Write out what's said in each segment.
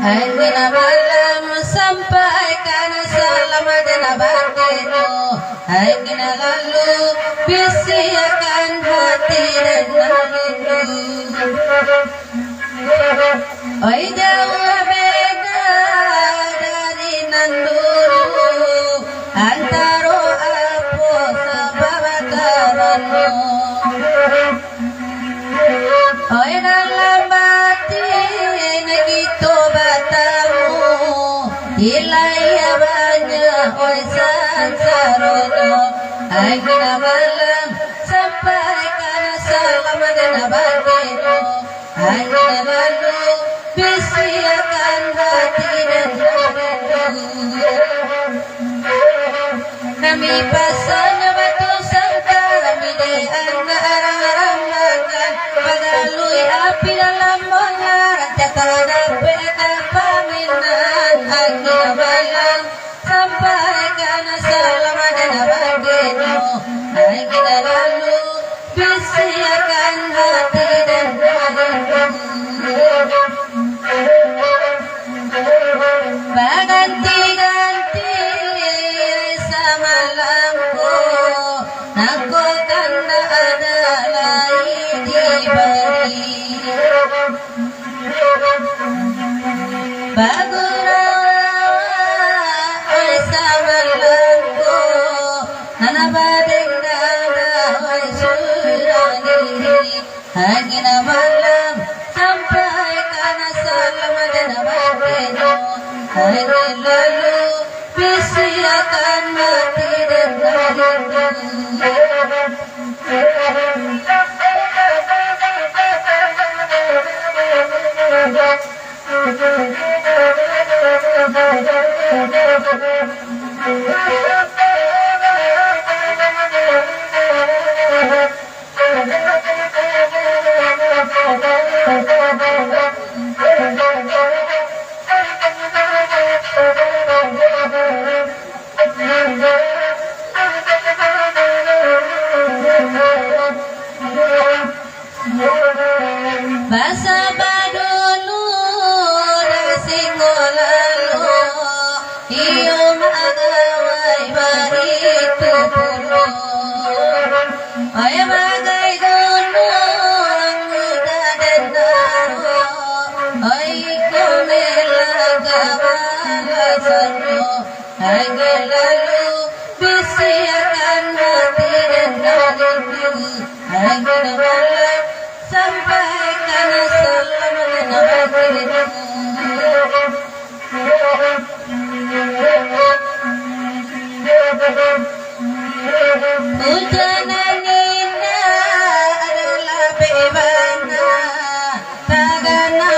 Aina malam sampaikan selamat nabatinu. Aina lalu bisiakan hati dan rindu. Oi jauh beda dari nan dulu, antara apa sebab karena. Oi dalam batin gitu batamu, ilaiya banyak oi sansarono. Akhirnya malam sampaikan selamat nabatinu. Akhirnya lalu bisiakan hati dan rindu. Nami pasanya batu sangka mide anga aramakan pagalui api dalam molar cakara peta paminan. Akhirnya malam sampaikan selamat nabatinu. Akhirnya lalu bisiakan hati dan Baganti-ganti samalamku, nako kanda ada lain diberi. Bagurawa samalamku, nana badeng dada surani. Hangina malam sampaikan selamat nabatinu. Hari lalu bisiakan mati dan rindu. Basa badulu dasingo lalu, iyo magawai baritu pulo. Ay bagay gunung muda dan daro, ay kumelagawala sanyo. Ay lalu bisiakan hati dan rindu. Ay malam sampaikan selamat nabatinu. Hujanan indah adalah bebana, tagana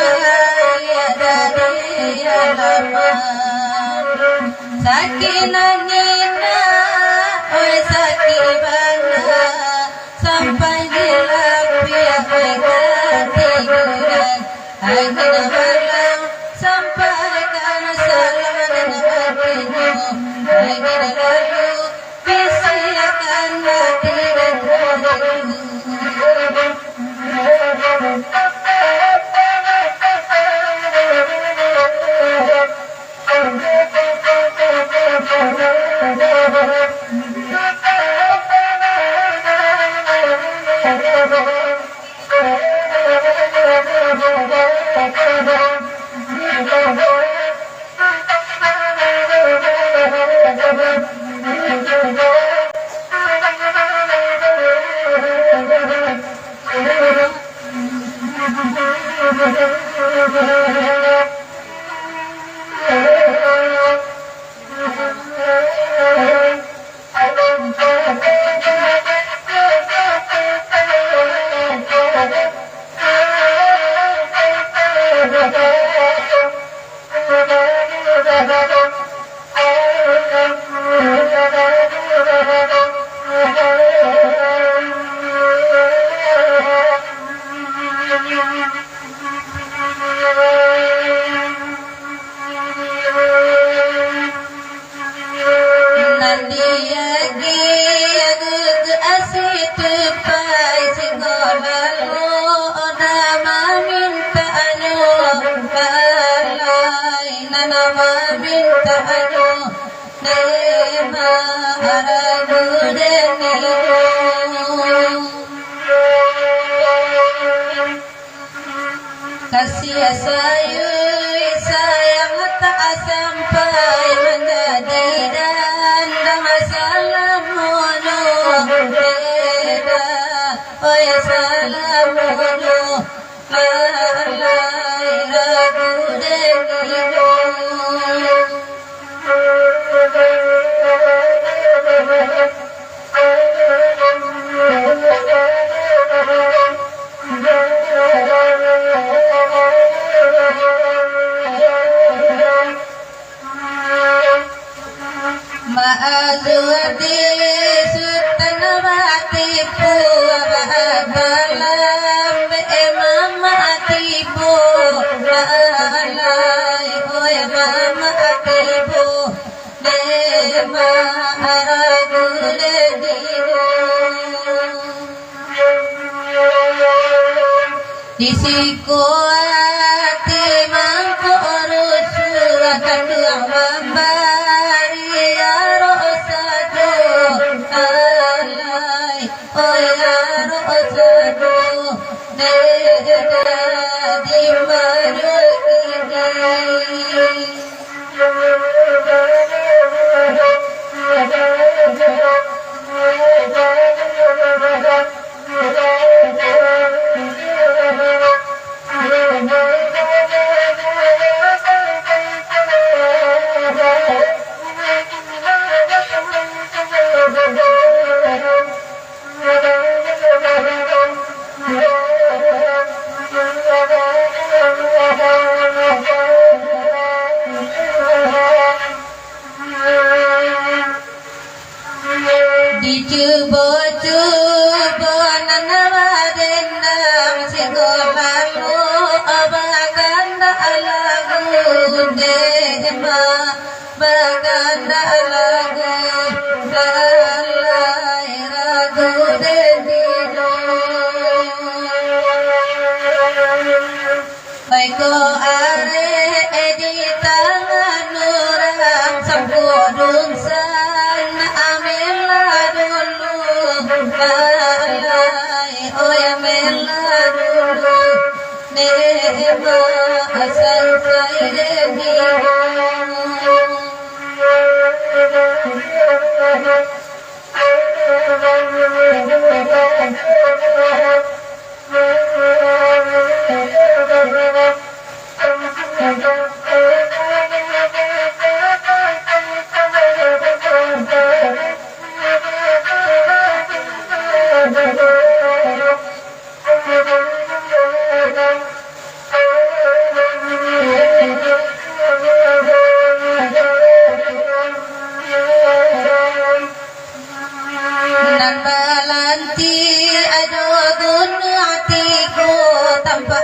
ya dari alaman. Sakinan indah, oi sakibana, sampai dilapia hati guran. Akhirnya malam sampaikan selamat nabatinu. Akhirnya lalu bisiakan hati dan rindu. nama minta anu nema aragu deniru kasih sayang tak sampai menjadi dan masalamono beda oh ya salamono lalai ragu deniru Ma'azuati sutanawati puwabalam emamati pu lalai oy mamati pu dema aragu lediru Disiko ati mangko rusu akan dua mambari arosadu alai oi arosadu deda di Dicubo-cubo nanawagandang sigolamu abaganda alagu dema baganda alagu lalai ragu dendino Baiko are editangan orang sampurung sana amela dulu lalai oy amela dulu nema asal saideniru Nambalanti adogun hatiku tanpa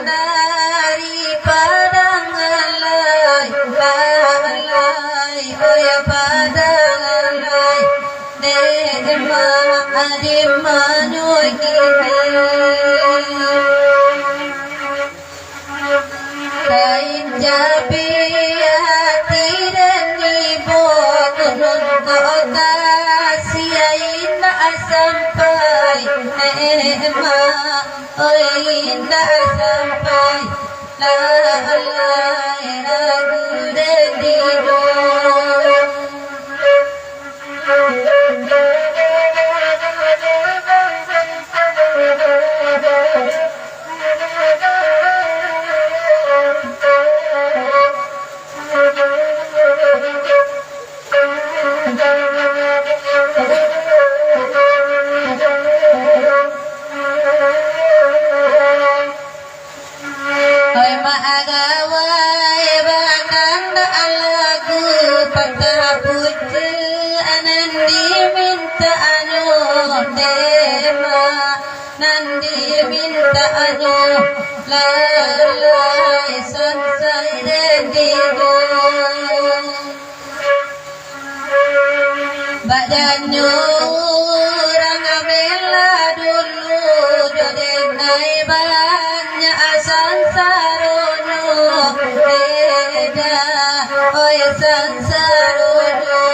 dari padang alai lalai oh ya padang alai dema adimanyu kini kain jabi hati dan ibu gunung kota sampai nema oi indah sampai lalai ragu deniru Maagaway bakanda alagu pagkaputi anandi minta anu dema nandi minta anu lalai sansai dedigo badanyo orang amela dulu jodenai banyak asan sarono beda sansarodo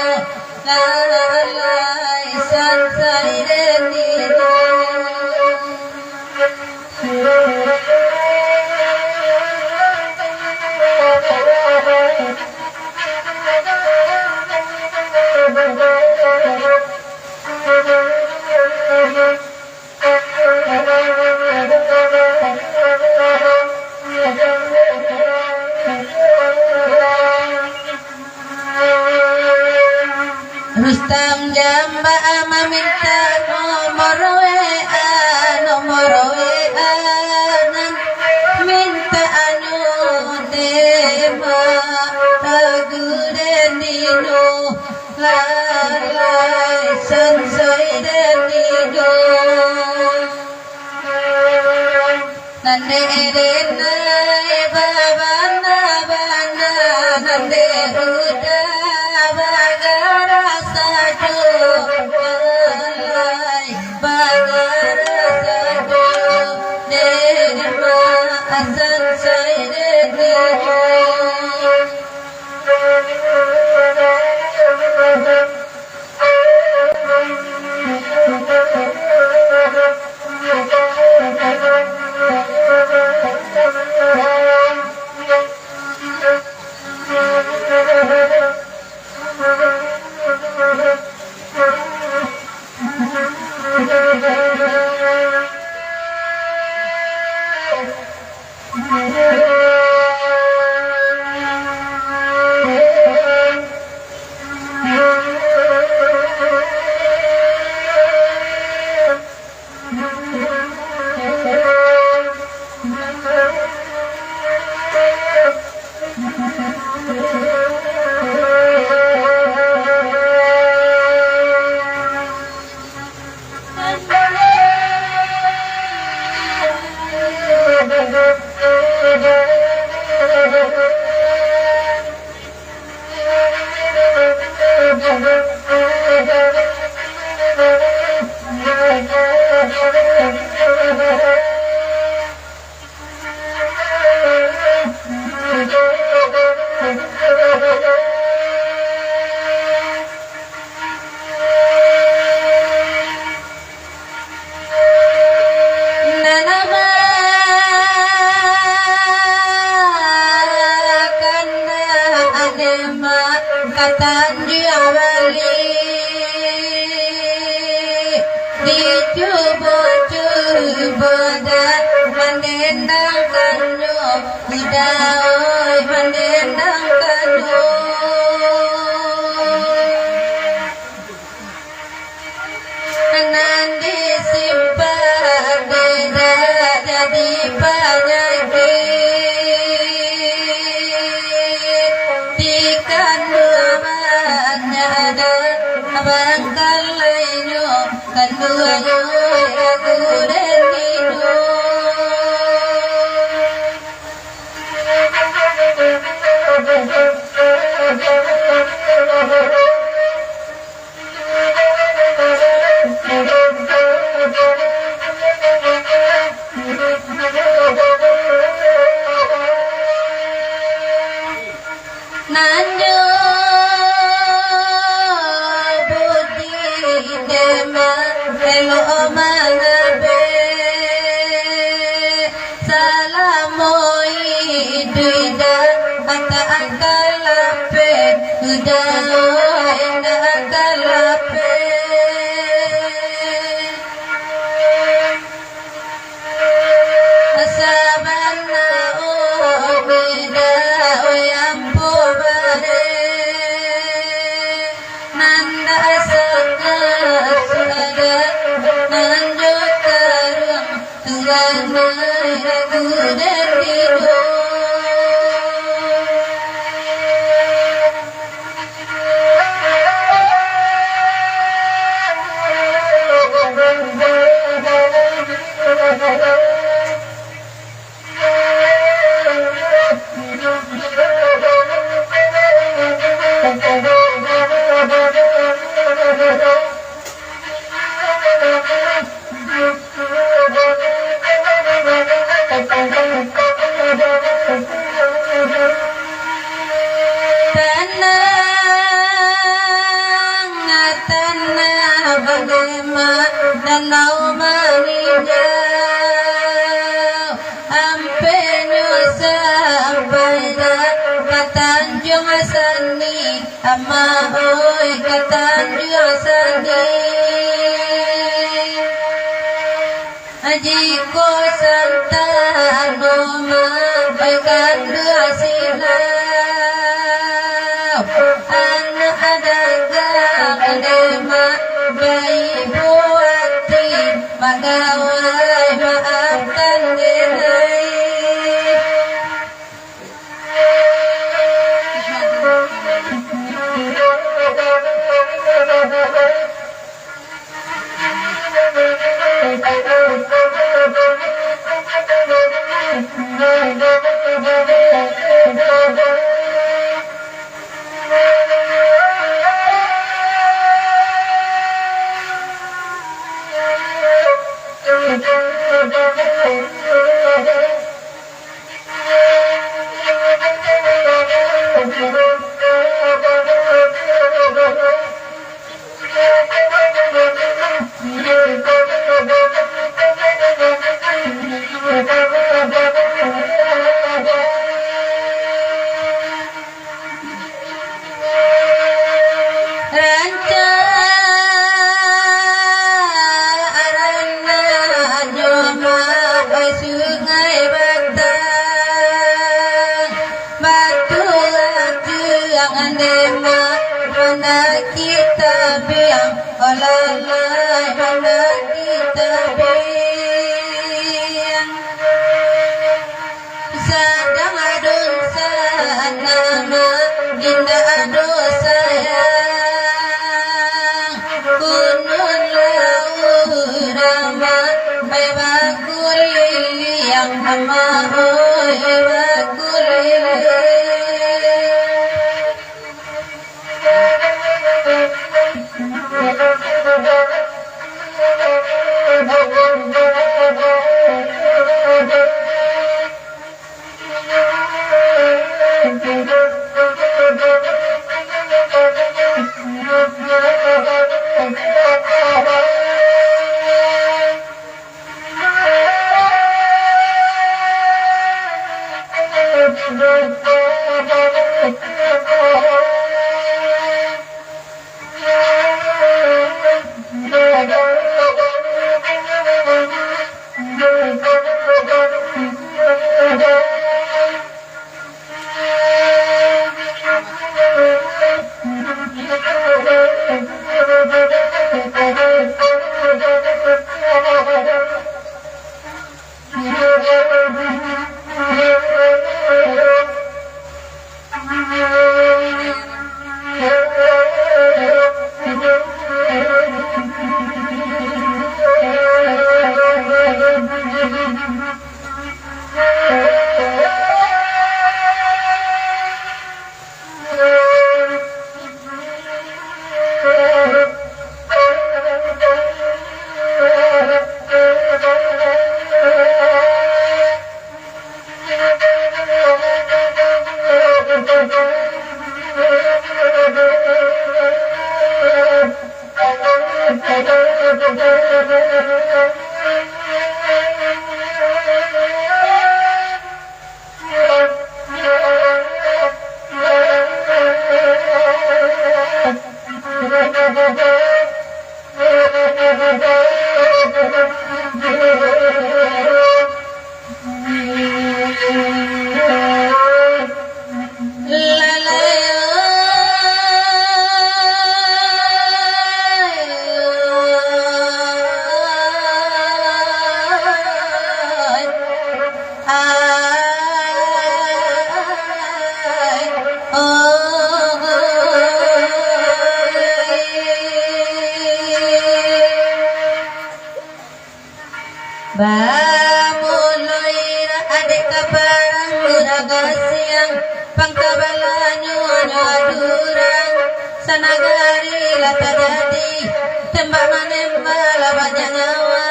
lalai sansairenido Rustam Jamba meminta nomor WA nan minta anu tema lagu denino lalai sansai denino nande erena babana bana nande uda bagara satu lalai bagara satu derma asan saireni katan diawali dicoba-coba dan mendendang kanyo udah mendendang kanyo nanti simpan tidak jadi penyakit bangkal lainyo kanduanyo aku dan hidup nanjo hello manabe salamoi duida anta akalape udah enda akalape asabana beda oyampo bare nanda asaka aku dan hidup Tanah ama oi katan sandi aji ko santan noma baikkan sila anak adagang adema bayi buati magawai maafkan denai kita biang olalai mana kita biang sedang adun sanama indah adu sayang kunun laurama bebakuli yang amahoi bebakuli Bamuloira adik kabarang uragasiang pangkabalanyo adurang sanagari latadadi tembak manemba labanya nyawa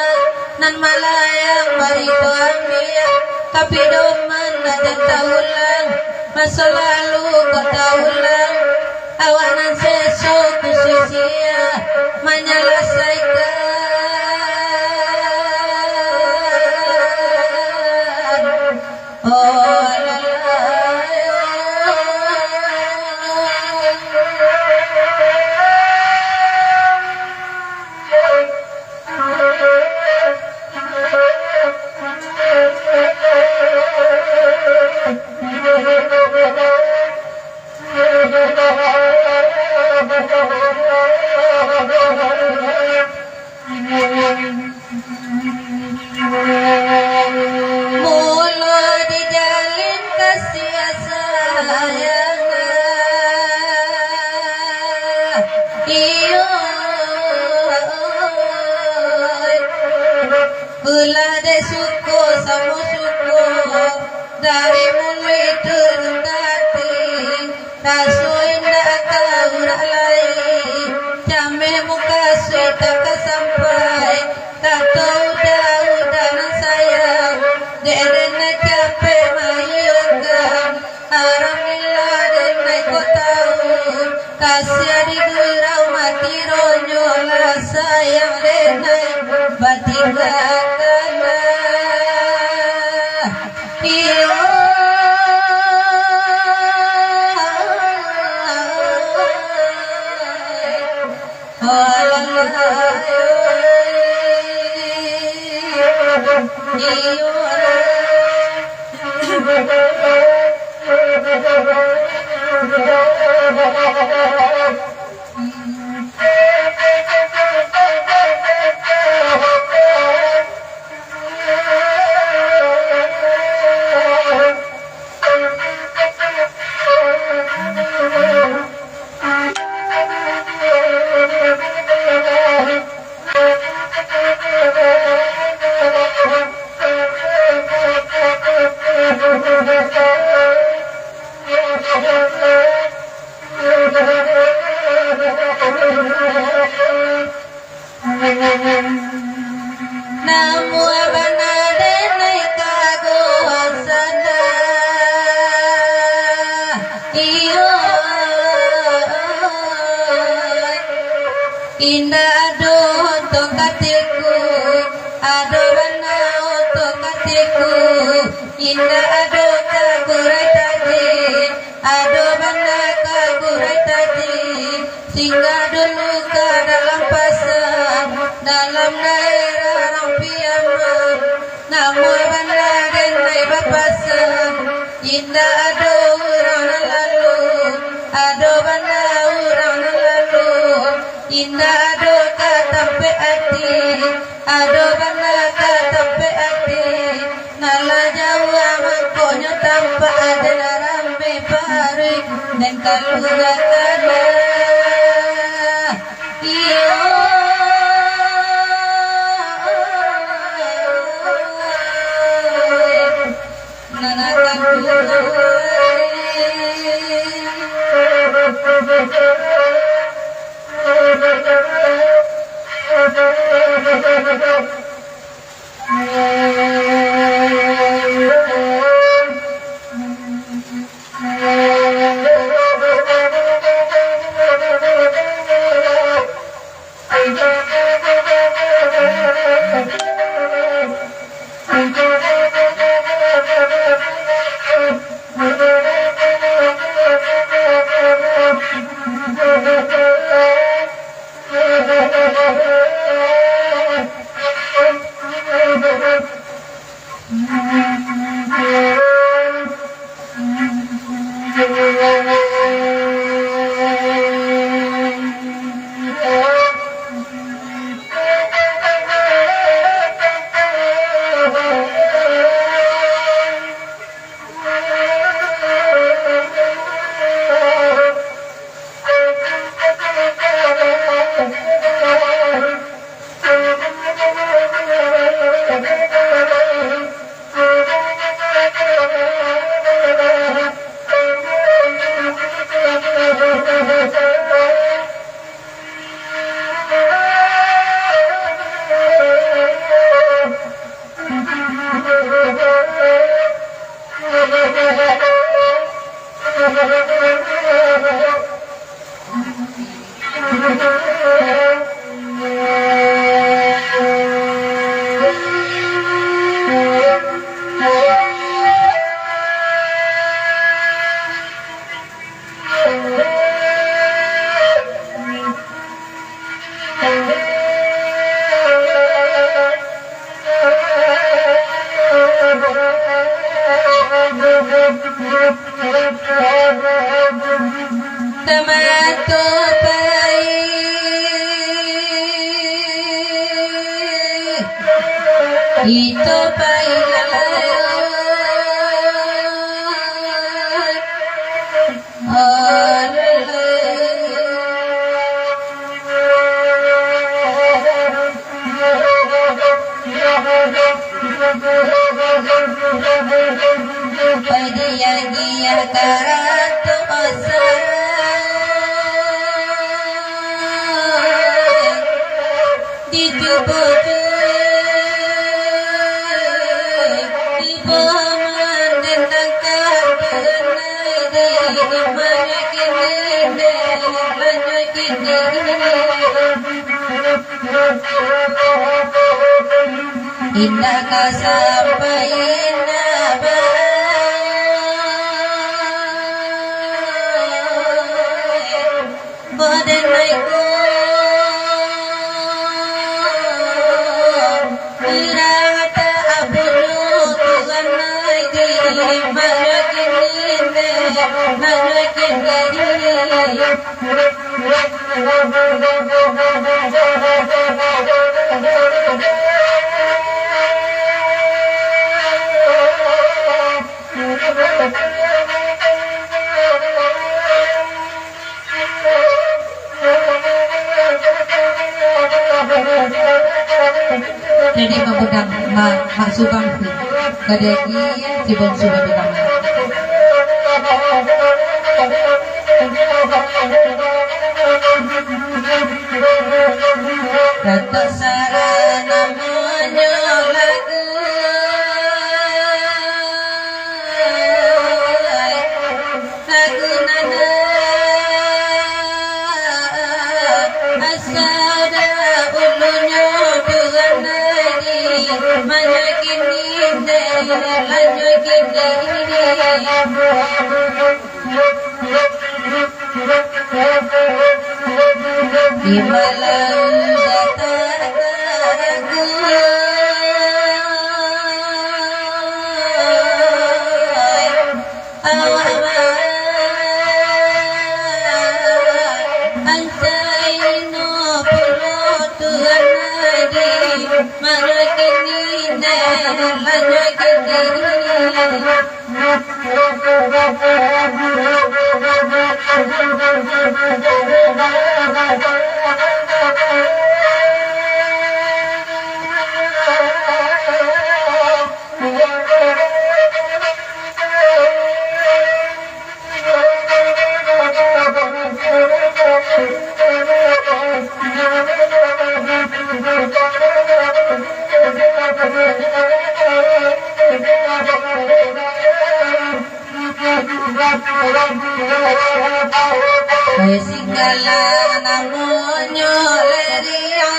nan malayang barito ambia kapidoman najan taulang masa lalu kau taulang awanan sesok kususia menyelasaikan Rasuinda kaura lai Jame muka suita kesampai Tato udah sayang Derena capek mayukan Alhamdulillah denai ko tahu Kasih di gurau mati ronyola sayang denai batigakana Iyo Namu abanade naikago asana iyo indah ado tongkatiku ado bana tongkatiku indah ado kagurai tadi ado bana kagurai tadi singgah dulu ke dalam pasar dalam daerah Rampiaman namun benar denai berpasang indah ada orang lalu ada benar orang lalu indah ada katampe hati ada benar katampe hati nala jawa mangkonya tanpa ada ramai pari dan kalurakan iyo Ito pa'y lalayo Padiya giya karatu asar bojo ibu menentang kebenaran mana kini lanjut kini indah kau sampai indah badan naikku irata abulu Tuhan naiki makin jadi pemegang mak subang pun kadeki sibon sudah bilang kata sarana menyolaku lagu nana asada ulunya Tuhan mana kini lanjut kini di malam datang aku ansaino pulo Tuhan mana kini lanjut kini Singgala namunyo leria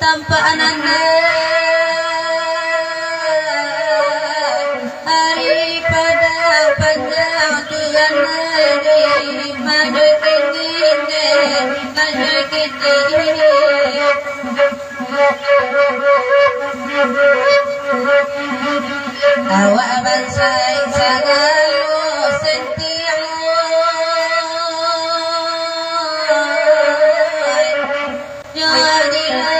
tanpa ananda hari pada panjang Tuhan hari maju kini maju kini awak bangsa sagalu sentiang jadilah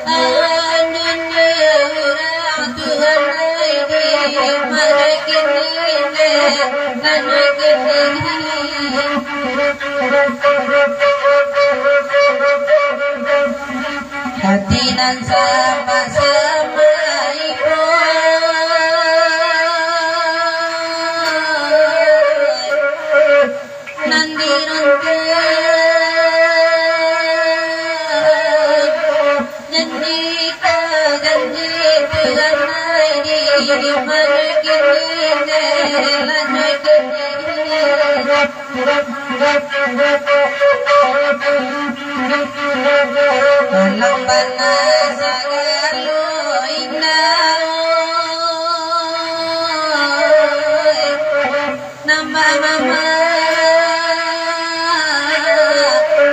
awan dunia orang Tuhan ini mari kini mari kini hati dan sama-sama ibu nanti janji Tuhan ini mari kini lanjut dalam panas sagalu indah nama mama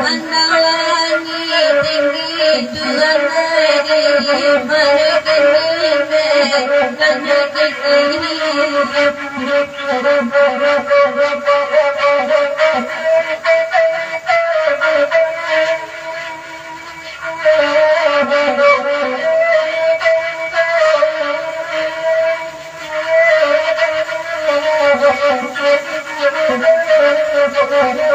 andalangi tinggi Tuhan hari mari kini lanjut kini Thank you.